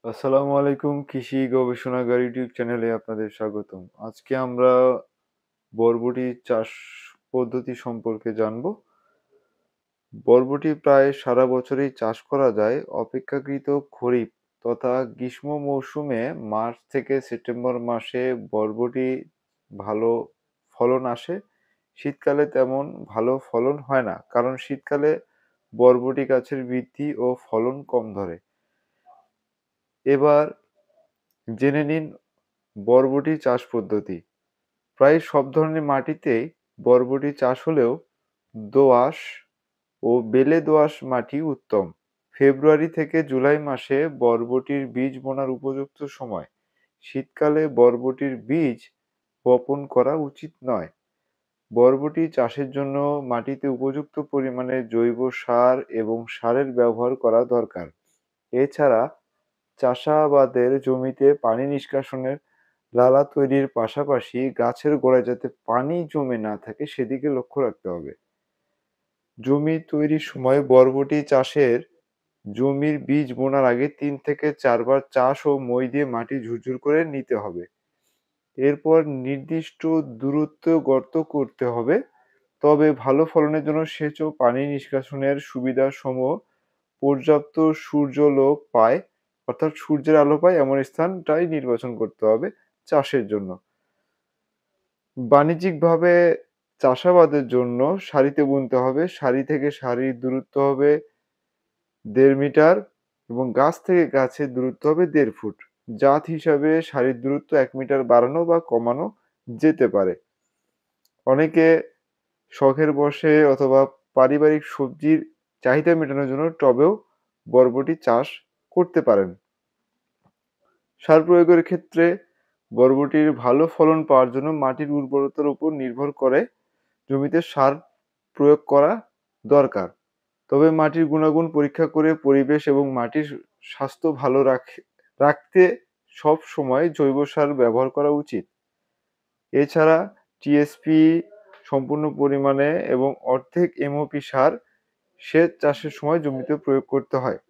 আসসালামু আলাইকুম। কৃষি গবেষণাগার ইউটিউব চ্যানেলে আপনাদের স্বাগতম। আজকে আমরা বরবটি চাষ পদ্ধতি সম্পর্কে জানবো। বরবটি প্রায় সারা বছরই চাষ করা যায়। অপেক্ষাকৃত খরিফ তথা গ্রীষ্ম মৌসুমে মার্চ থেকে সেপ্টেম্বর মাসে বরবটি ভালো ফলন আসে। শীতকালে তেমন ভালো ফলন হয় না। কারণ শীতকালে বরবটি গাছের বৃদ্ধি ও ফলন কম ধরে। এবার জেনে নিন বরবটি চাষ পদ্ধতি। প্রায় সব ধরনের মাটিতেই বরবটি চাষ হলেও দোআঁশ ও বেলে দোআঁশ মাটি উত্তম। ফেব্রুয়ারি থেকে জুলাই মাসে বরবটির বীজ বোনার উপযুক্ত সময়। শীতকালে বরবটির বীজ বপন করা উচিত নয়। বরবটি চাষের জন্য মাটিতে উপযুক্ত পরিমাণে জৈব সার এবং সারের ব্যবহার করা দরকার। এছাড়া চাষাবাদের জমিতে পানি নিষ্কাশনের লালা তৈরির পাশাপাশি গাছের গোড়ায় যাতে পানি জমে না থাকে সেদিকে লক্ষ্য রাখতে হবে। জমি তৈরির সময় বরবটি চাষের জমির বীজ বোনার আগে ৩ থেকে ৪ বার চাষ ও মই দিয়ে মাটি ঝুরঝুর করে নিতে হবে। এরপর নির্দিষ্ট দূরত্বে গর্ত করতে হবে। তবে ভালো ফলনের জন্য সেচ ও পানি নিষ্কাশনের সুবিধাসমূহ পর্যাপ্ত সূর্যালোক পায় অর্থাৎ সূর্যের আলো পায় এমন স্থানটাই নির্বাচন করতে হবে চাষের জন্য। বাণিজ্যিকভাবে চাষাবাদের জন্য সারিতে বুনতে হবে। সারি থেকে সারির দূরত্ব হবে ১.৫ মিটার এবং গাছ থেকে গাছের দূরত্ব হবে ১.৫ ফুট। জাত হিসাবে সারির দূরত্ব ১ মিটার বাড়ানো বা কমানো যেতে পারে। অনেকে শখের বশে অথবা পারিবারিক সবজির চাহিদা মেটানোর জন্য টবেও বরবটি চাষ করতে পারেন। সার প্রয়োগের ক্ষেত্রে বরবটির ভালো ফলন পাওয়ার জন্য মাটির উর্বরতার উপর নির্ভর করে জমিতে সার প্রয়োগ করা দরকার। তবে মাটির গুণাগুণ পরীক্ষা করে পরিবেশ এবং মাটির স্বাস্থ্য ভালো রাখতে সব সময় জৈব সার ব্যবহার করা উচিত। এছাড়া টিএসপি সম্পূর্ণ পরিমাণে এবং অর্ধেক এমওপি সার সেচ চাষের সময় জমিতে প্রয়োগ করতে হয়।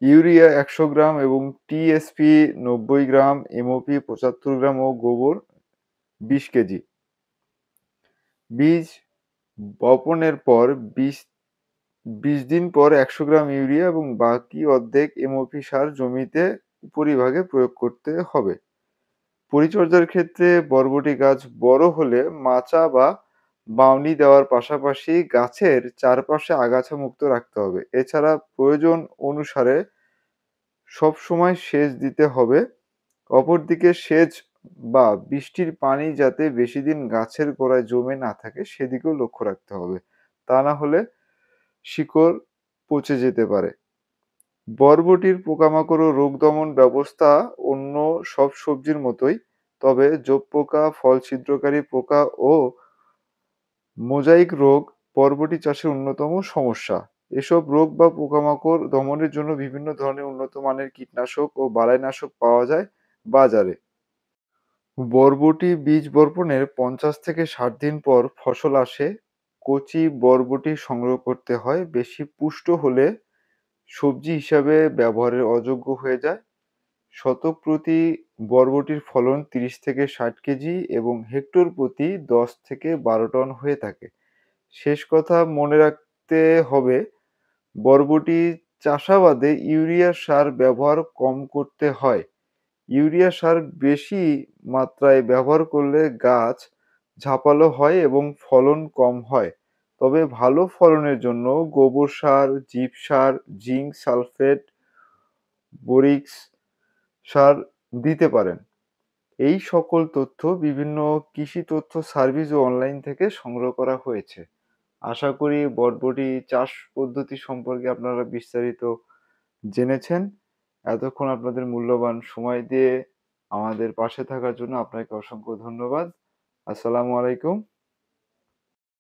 ইউরিয়া ১০০ গ্রাম এবং টিএসপি ৯০ গ্রাম, এমওপি ৭৫ গ্রাম ও গোবর ২০ কেজি। বীজ বপনের পর ২০ দিন পর ১০০ গ্রাম ইউরিয়া এবং বাকি অর্ধেক এমওপি সার জমিতে উপরিভাগে প্রয়োগ করতে হবে। পরিচর্যার ক্ষেত্রে বরবটি গাছ বড় হলে মাচা বা বাউনি দেওয়ার পাশাপাশি গাছের চারপাশে আগাছা মুক্ত রাখতে হবে। এছাড়া প্রয়োজন অনুসারে সবসময় সেচ দিতে হবে। অপরদিকে সেচ বা বৃষ্টির পানি যাতে বেশিদিন গাছের গোড়ায় জমে না থাকে সেদিকেও লক্ষ্য রাখতে হবে। তা না হলে শিকড় পচে যেতে পারে। বরবটির পোকামাকড় ও রোগ দমন ব্যবস্থা অন্য সব সবজির মতোই, তবে জোঁক পোকা, ফল ছিদ্রকারী পোকা ও মোজাইক রোগ বরবটি চাষের অন্যতম সমস্যা। এসব রোগ বা পোকামাকড় দমনের জন্য বিভিন্ন ধরনের উন্নত মানের কীটনাশক ও বালাইনাশক পাওয়া যায় বাজারে। বরবটি বীজ বপনের ৫০ থেকে ৬০ দিন পর ফসল আসে। কচি বরবটি সংগ্রহ করতে হয়। বেশি পুষ্ট হলে সবজি হিসাবে ব্যবহারের অযোগ্য হয়ে যায়। শতক প্রতি বরবটির ফলন ৩০ থেকে ৬০ কেজি এবং হেক্টর প্রতি ১০ থেকে ১২ টন হয়ে থাকে। শেষ কথা মনে রাখতে হবে, বরবটি চাষাবাদে ইউরিয়া সার ব্যবহার কম করতে হয়। ইউরিয়া সার বেশি মাত্রায় ব্যবহার করলে গাছ ঝাঁপালো হয় এবং ফলন কম হয়। তবে ভালো ফলনের জন্য গোবর সার, জিপ সার, জিঙ্ক সালফেট, বোরিক্স সার দিতে পারেন। এই সকল তথ্য বিভিন্ন কৃষি তথ্য সার্ভিস ও অনলাইন থেকে সংগ্রহ করা হয়েছে। আশা করি বরবটি চাষ পদ্ধতি সম্পর্কে আপনারা বিস্তারিত জেনেছেন। এতক্ষণ আপনাদের মূল্যবান সময় দিয়ে আমাদের পাশে থাকার জন্য আপনাকে অসংখ্য ধন্যবাদ। আসসালামু আলাইকুম।